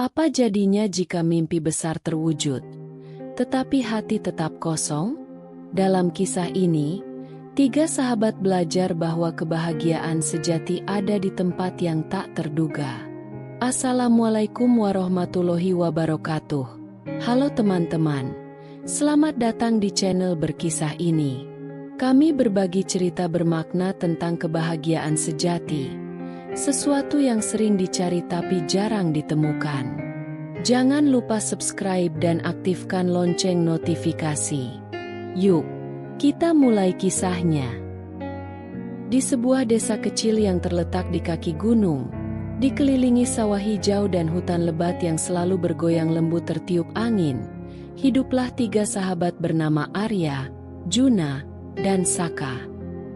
Apa jadinya jika mimpi besar terwujud, tetapi hati tetap kosong? Dalam kisah ini, 3 sahabat belajar bahwa kebahagiaan sejati ada di tempat yang tak terduga. Assalamualaikum warahmatullahi wabarakatuh. Halo teman-teman, selamat datang di channel Berkisah ini. Kami berbagi cerita bermakna tentang kebahagiaan sejati, sesuatu yang sering dicari tapi jarang ditemukan. Jangan lupa subscribe dan aktifkan lonceng notifikasi. Yuk, kita mulai kisahnya. Di sebuah desa kecil yang terletak di kaki gunung, dikelilingi sawah hijau dan hutan lebat yang selalu bergoyang lembut tertiup angin, hiduplah 3 sahabat bernama Arya, Juna, dan Saka.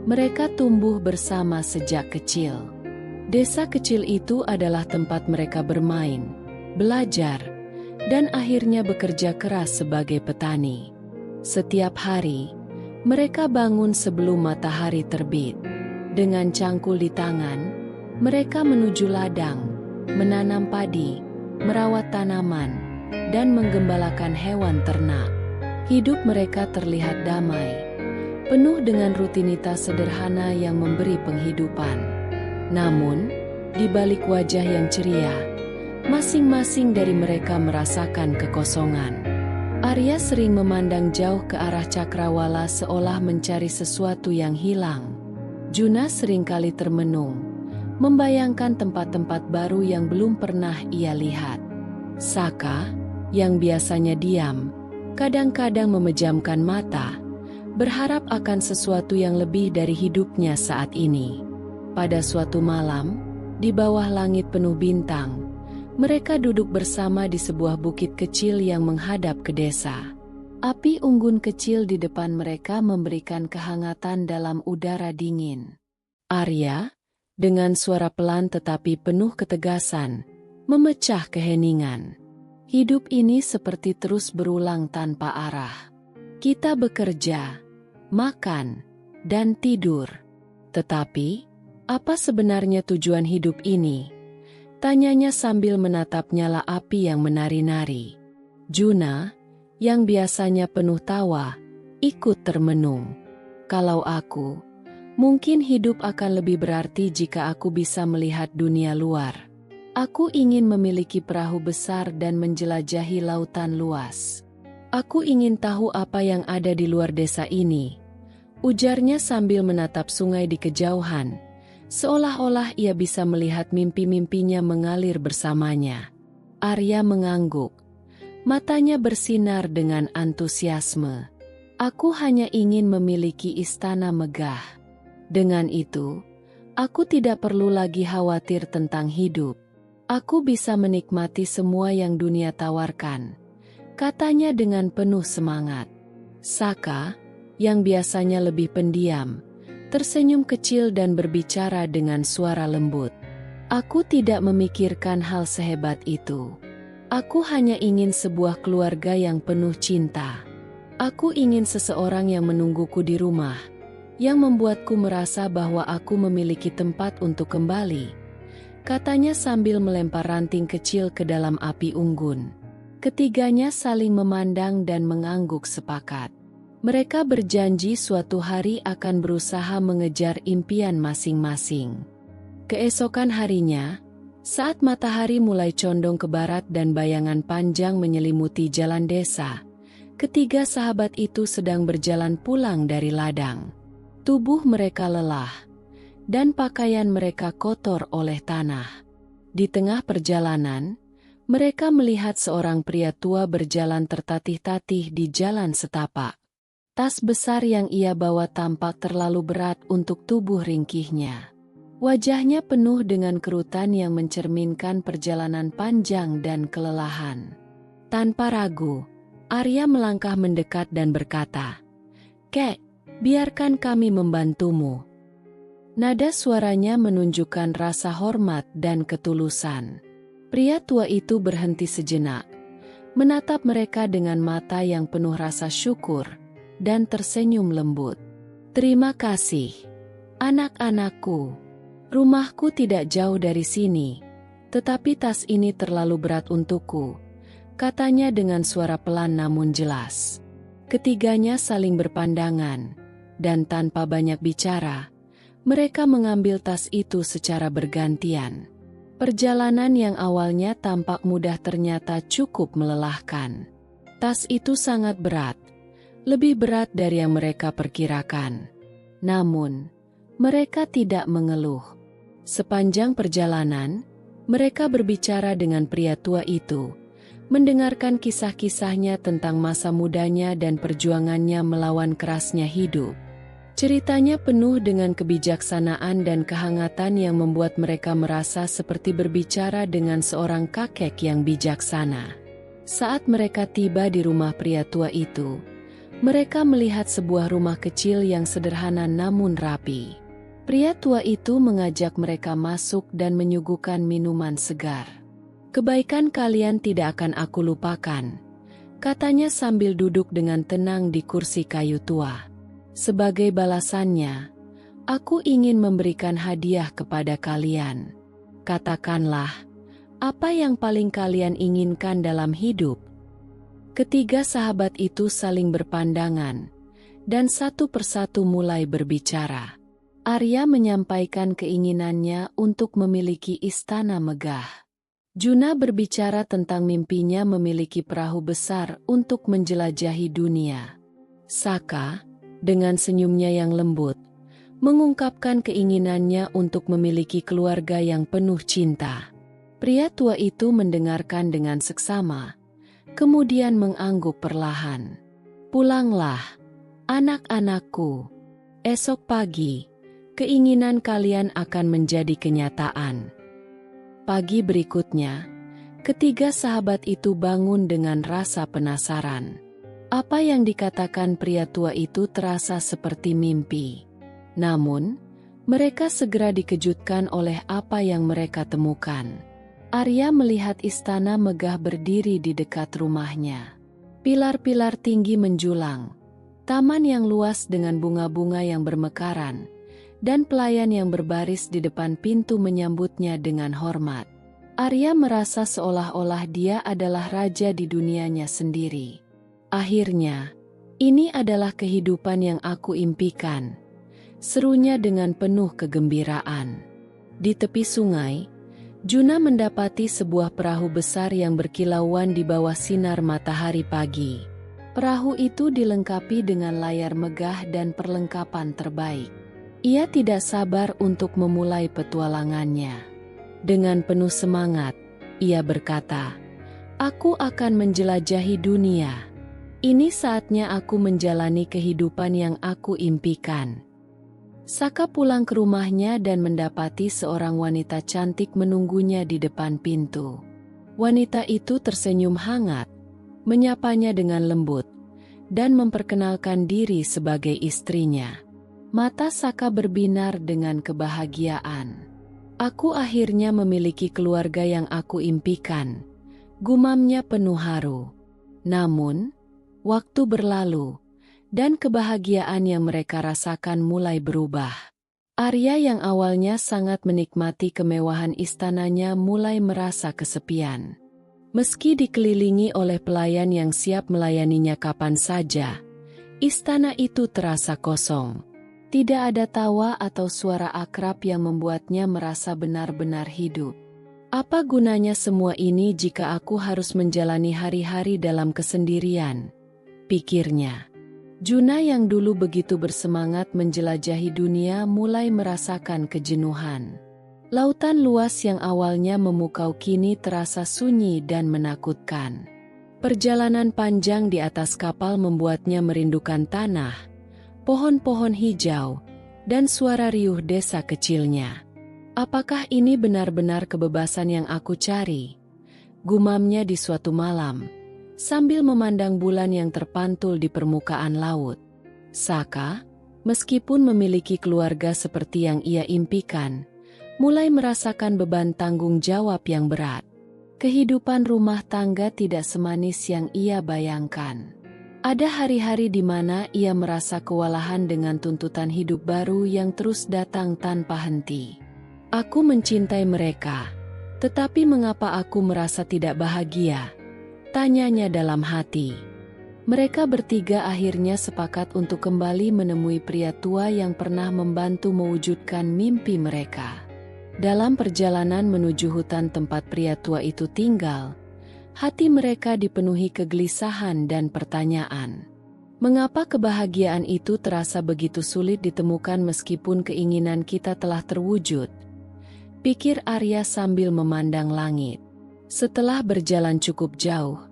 Mereka tumbuh bersama sejak kecil. Desa kecil itu adalah tempat mereka bermain, belajar, dan akhirnya bekerja keras sebagai petani. Setiap hari, mereka bangun sebelum matahari terbit. Dengan cangkul di tangan, mereka menuju ladang, menanam padi, merawat tanaman, dan menggembalakan hewan ternak. Hidup mereka terlihat damai, penuh dengan rutinitas sederhana yang memberi penghidupan. Namun, di balik wajah yang ceria, masing-masing dari mereka merasakan kekosongan. Arya sering memandang jauh ke arah cakrawala seolah mencari sesuatu yang hilang. Juna seringkali termenung, membayangkan tempat-tempat baru yang belum pernah ia lihat. Saka, yang biasanya diam, kadang-kadang memejamkan mata, berharap akan sesuatu yang lebih dari hidupnya saat ini. Pada suatu malam, di bawah langit penuh bintang, mereka duduk bersama di sebuah bukit kecil yang menghadap ke desa. Api unggun kecil di depan mereka memberikan kehangatan dalam udara dingin. Arya, dengan suara pelan tetapi penuh ketegasan, memecah keheningan. Hidup ini seperti terus berulang tanpa arah. Kita bekerja, makan, dan tidur. Tetapi, apa sebenarnya tujuan hidup ini? Tanyanya sambil menatap nyala api yang menari-nari. Juna, yang biasanya penuh tawa, ikut termenung. Kalau aku, mungkin hidup akan lebih berarti jika aku bisa melihat dunia luar. Aku ingin memiliki perahu besar dan menjelajahi lautan luas. Aku ingin tahu apa yang ada di luar desa ini, ujarnya sambil menatap sungai di kejauhan, seolah-olah ia bisa melihat mimpi-mimpinya mengalir bersamanya. Arya mengangguk, matanya bersinar dengan antusiasme. Aku hanya ingin memiliki istana megah. Dengan itu, aku tidak perlu lagi khawatir tentang hidup. Aku bisa menikmati semua yang dunia tawarkan, katanya dengan penuh semangat. Saka, yang biasanya lebih pendiam, tersenyum kecil dan berbicara dengan suara lembut. Aku tidak memikirkan hal sehebat itu. Aku hanya ingin sebuah keluarga yang penuh cinta. Aku ingin seseorang yang menungguku di rumah, yang membuatku merasa bahwa aku memiliki tempat untuk kembali, katanya sambil melempar ranting kecil ke dalam api unggun. Ketiganya saling memandang dan mengangguk sepakat. Mereka berjanji suatu hari akan berusaha mengejar impian masing-masing. Keesokan harinya, saat matahari mulai condong ke barat dan bayangan panjang menyelimuti jalan desa, ketiga sahabat itu sedang berjalan pulang dari ladang. Tubuh mereka lelah, dan pakaian mereka kotor oleh tanah. Di tengah perjalanan, mereka melihat seorang pria tua berjalan tertatih-tatih di jalan setapak. Tas besar yang ia bawa tampak terlalu berat untuk tubuh ringkihnya. Wajahnya penuh dengan kerutan yang mencerminkan perjalanan panjang dan kelelahan. Tanpa ragu, Arya melangkah mendekat dan berkata, "Kek, biarkan kami membantumu." Nada suaranya menunjukkan rasa hormat dan ketulusan. Pria tua itu berhenti sejenak, menatap mereka dengan mata yang penuh rasa syukur, dan tersenyum lembut. "Terima kasih, anak-anakku. Rumahku tidak jauh dari sini, Tetapi tas ini terlalu berat untukku, katanya dengan suara pelan namun jelas. Ketiganya saling berpandangan, dan tanpa banyak bicara, mereka mengambil tas itu secara bergantian. Perjalanan yang awalnya tampak mudah ternyata cukup melelahkan. Tas itu sangat berat, lebih berat dari yang mereka perkirakan. Namun, mereka tidak mengeluh. Sepanjang perjalanan, mereka berbicara dengan pria tua itu, mendengarkan kisah-kisahnya tentang masa mudanya dan perjuangannya melawan kerasnya hidup. Ceritanya penuh dengan kebijaksanaan dan kehangatan yang membuat mereka merasa seperti berbicara dengan seorang kakek yang bijaksana. Saat mereka tiba di rumah pria tua itu, mereka melihat sebuah rumah kecil yang sederhana namun rapi. Pria tua itu mengajak mereka masuk dan menyuguhkan minuman segar. "Kebaikan kalian tidak akan aku lupakan," katanya sambil duduk dengan tenang di kursi kayu tua. "Sebagai balasannya, aku ingin memberikan hadiah kepada kalian. Katakanlah, apa yang paling kalian inginkan dalam hidup?" Ketiga sahabat itu saling berpandangan, dan satu persatu mulai berbicara. Arya menyampaikan keinginannya untuk memiliki istana megah. Juna berbicara tentang mimpinya memiliki perahu besar untuk menjelajahi dunia. Saka, dengan senyumnya yang lembut, mengungkapkan keinginannya untuk memiliki keluarga yang penuh cinta. Pria tua itu mendengarkan dengan seksama, kemudian mengangguk perlahan. "Pulanglah, anak-anakku. Esok pagi, keinginan kalian akan menjadi kenyataan." Pagi berikutnya, ketiga sahabat itu bangun dengan rasa penasaran. Apa yang dikatakan pria tua itu terasa seperti mimpi. Namun, mereka segera dikejutkan oleh apa yang mereka temukan. Arya melihat istana megah berdiri di dekat rumahnya. Pilar-pilar tinggi menjulang, taman yang luas dengan bunga-bunga yang bermekaran, dan pelayan yang berbaris di depan pintu menyambutnya dengan hormat. Arya merasa seolah-olah dia adalah raja di dunianya sendiri. "Akhirnya, ini adalah kehidupan yang aku impikan," serunya dengan penuh kegembiraan. Di tepi sungai, Juna mendapati sebuah perahu besar yang berkilauan di bawah sinar matahari pagi. Perahu itu dilengkapi dengan layar megah dan perlengkapan terbaik. Ia tidak sabar untuk memulai petualangannya. Dengan penuh semangat, ia berkata, "Aku akan menjelajahi dunia. Ini saatnya aku menjalani kehidupan yang aku impikan." Saka pulang ke rumahnya dan mendapati seorang wanita cantik menunggunya di depan pintu. Wanita itu tersenyum hangat, menyapanya dengan lembut, dan memperkenalkan diri sebagai istrinya. Mata Saka berbinar dengan kebahagiaan. "Aku akhirnya memiliki keluarga yang aku impikan," gumamnya penuh haru. Namun, waktu berlalu, dan kebahagiaan yang mereka rasakan mulai berubah. Arya yang awalnya sangat menikmati kemewahan istananya mulai merasa kesepian. Meski dikelilingi oleh pelayan yang siap melayaninya kapan saja, istana itu terasa kosong. Tidak ada tawa atau suara akrab yang membuatnya merasa benar-benar hidup. "Apa gunanya semua ini jika aku harus menjalani hari-hari dalam kesendirian?" pikirnya. Juna yang dulu begitu bersemangat menjelajahi dunia mulai merasakan kejenuhan. Lautan luas yang awalnya memukau kini terasa sunyi dan menakutkan. Perjalanan panjang di atas kapal membuatnya merindukan tanah, pohon-pohon hijau, dan suara riuh desa kecilnya. "Apakah ini benar-benar kebebasan yang aku cari?" gumamnya di suatu malam, sambil memandang bulan yang terpantul di permukaan laut. Saka, meskipun memiliki keluarga seperti yang ia impikan, mulai merasakan beban tanggung jawab yang berat. Kehidupan rumah tangga tidak semanis yang ia bayangkan. Ada hari-hari di mana ia merasa kewalahan dengan tuntutan hidup baru yang terus datang tanpa henti. "Aku mencintai mereka, Tetapi mengapa aku merasa tidak bahagia? Tanyanya dalam hati. Mereka bertiga akhirnya sepakat untuk kembali menemui pria tua yang pernah membantu mewujudkan mimpi mereka. Dalam perjalanan menuju hutan tempat pria tua itu tinggal, hati mereka dipenuhi kegelisahan dan pertanyaan. Mengapa kebahagiaan itu terasa begitu sulit ditemukan meskipun keinginan kita telah terwujud? Pikir Arya sambil memandang langit. Setelah berjalan cukup jauh,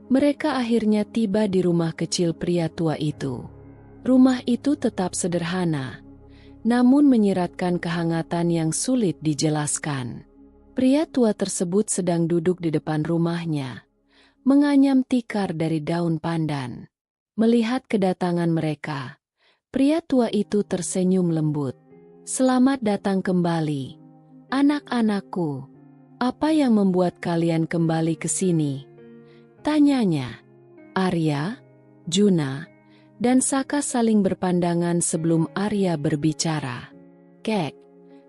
mereka akhirnya tiba di rumah kecil pria tua itu. Rumah itu tetap sederhana, namun menyiratkan kehangatan yang sulit dijelaskan. Pria tua tersebut sedang duduk di depan rumahnya, menganyam tikar dari daun pandan. Melihat kedatangan mereka, pria tua itu tersenyum lembut. "Selamat datang kembali, anak-anakku. Apa yang membuat kalian kembali ke sini?" tanyanya. Arya, Juna, dan Saka saling berpandangan sebelum Arya berbicara. "Kek,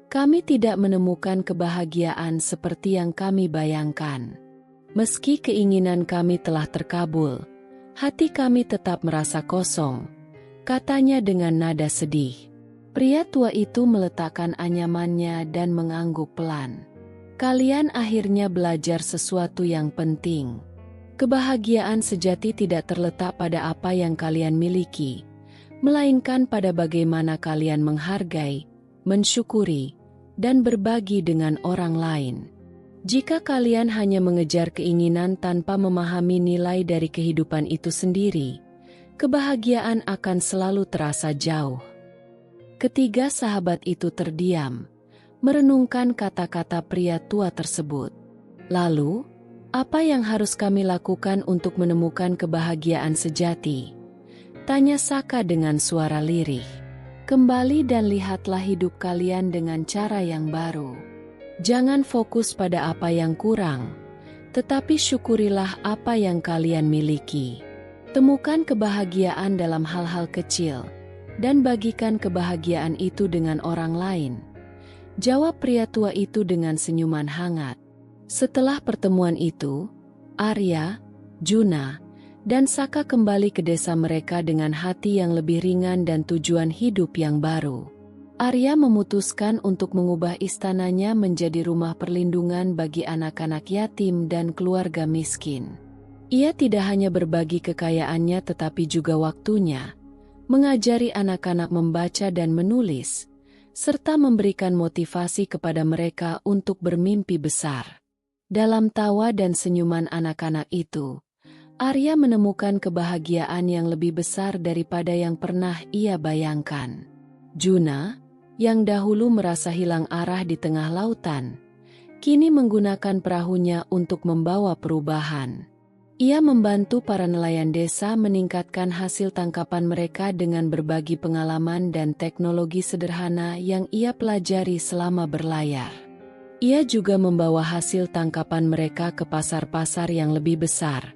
kami tidak menemukan kebahagiaan seperti yang kami bayangkan. Meski keinginan kami telah terkabul, hati kami tetap merasa kosong," katanya dengan nada sedih. Pria tua itu meletakkan anyamannya dan mengangguk pelan. "Kalian akhirnya belajar sesuatu yang penting. Kebahagiaan sejati tidak terletak pada apa yang kalian miliki, melainkan pada bagaimana kalian menghargai, mensyukuri, dan berbagi dengan orang lain. Jika kalian hanya mengejar keinginan tanpa memahami nilai dari kehidupan itu sendiri, kebahagiaan akan selalu terasa jauh." Ketiga sahabat itu terdiam, merenungkan kata-kata pria tua tersebut. "Lalu, apa yang harus kami lakukan untuk menemukan kebahagiaan sejati?" tanya Saka dengan suara lirih. "Kembali dan lihatlah hidup kalian dengan cara yang baru. Jangan fokus pada apa yang kurang, tetapi syukurilah apa yang kalian miliki. Temukan kebahagiaan dalam hal-hal kecil, dan bagikan kebahagiaan itu dengan orang lain," jawab pria tua itu dengan senyuman hangat. Setelah pertemuan itu, Arya, Juna, dan Saka kembali ke desa mereka dengan hati yang lebih ringan dan tujuan hidup yang baru. Arya memutuskan untuk mengubah istananya menjadi rumah perlindungan bagi anak-anak yatim dan keluarga miskin. Ia tidak hanya berbagi kekayaannya tetapi juga waktunya, mengajari anak-anak membaca dan menulis, serta memberikan motivasi kepada mereka untuk bermimpi besar. Dalam tawa dan senyuman anak-anak itu, Arya menemukan kebahagiaan yang lebih besar daripada yang pernah ia bayangkan. Juna, yang dahulu merasa hilang arah di tengah lautan, kini menggunakan perahunya untuk membawa perubahan. Ia membantu para nelayan desa meningkatkan hasil tangkapan mereka dengan berbagi pengalaman dan teknologi sederhana yang ia pelajari selama berlayar. Ia juga membawa hasil tangkapan mereka ke pasar-pasar yang lebih besar,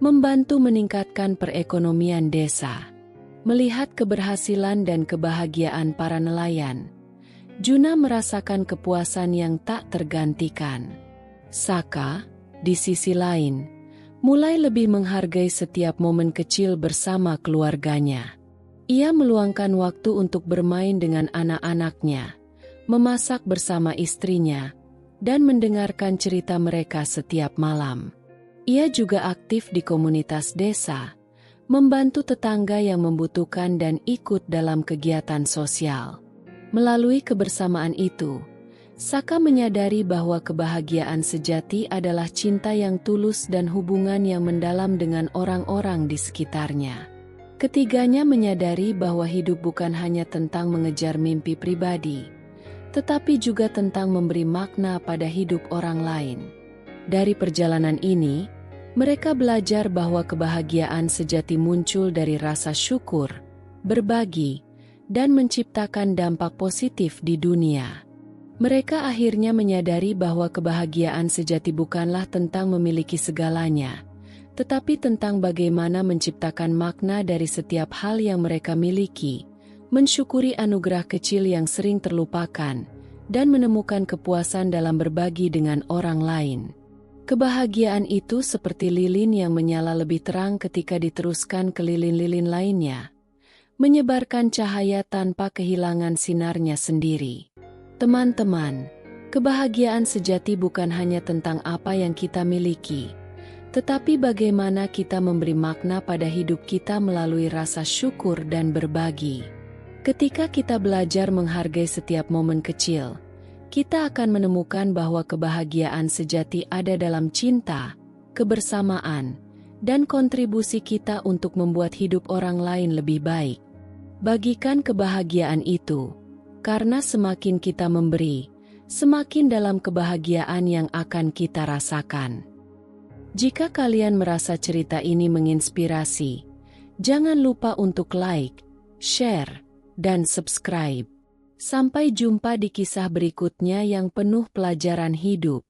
membantu meningkatkan perekonomian desa. Melihat keberhasilan dan kebahagiaan para nelayan, Juna merasakan kepuasan yang tak tergantikan. Saka, di sisi lain, mulai lebih menghargai setiap momen kecil bersama keluarganya. Ia meluangkan waktu untuk bermain dengan anak-anaknya, memasak bersama istrinya, dan mendengarkan cerita mereka setiap malam. Ia juga aktif di komunitas desa, membantu tetangga yang membutuhkan dan ikut dalam kegiatan sosial. Melalui kebersamaan itu, Saka menyadari bahwa kebahagiaan sejati adalah cinta yang tulus dan hubungan yang mendalam dengan orang-orang di sekitarnya. Ketiganya menyadari bahwa hidup bukan hanya tentang mengejar mimpi pribadi, tetapi juga tentang memberi makna pada hidup orang lain. Dari perjalanan ini, mereka belajar bahwa kebahagiaan sejati muncul dari rasa syukur, berbagi, dan menciptakan dampak positif di dunia. Mereka akhirnya menyadari bahwa kebahagiaan sejati bukanlah tentang memiliki segalanya, tetapi tentang bagaimana menciptakan makna dari setiap hal yang mereka miliki, mensyukuri anugerah kecil yang sering terlupakan, dan menemukan kepuasan dalam berbagi dengan orang lain. Kebahagiaan itu seperti lilin yang menyala lebih terang ketika diteruskan ke lilin-lilin lainnya, menyebarkan cahaya tanpa kehilangan sinarnya sendiri. Teman-teman, kebahagiaan sejati bukan hanya tentang apa yang kita miliki, tetapi bagaimana kita memberi makna pada hidup kita melalui rasa syukur dan berbagi. Ketika kita belajar menghargai setiap momen kecil, kita akan menemukan bahwa kebahagiaan sejati ada dalam cinta, kebersamaan, dan kontribusi kita untuk membuat hidup orang lain lebih baik. Bagikan kebahagiaan itu, karena semakin kita memberi, semakin dalam kebahagiaan yang akan kita rasakan. Jika kalian merasa cerita ini menginspirasi, jangan lupa untuk like, share, dan subscribe. Sampai jumpa di kisah berikutnya yang penuh pelajaran hidup.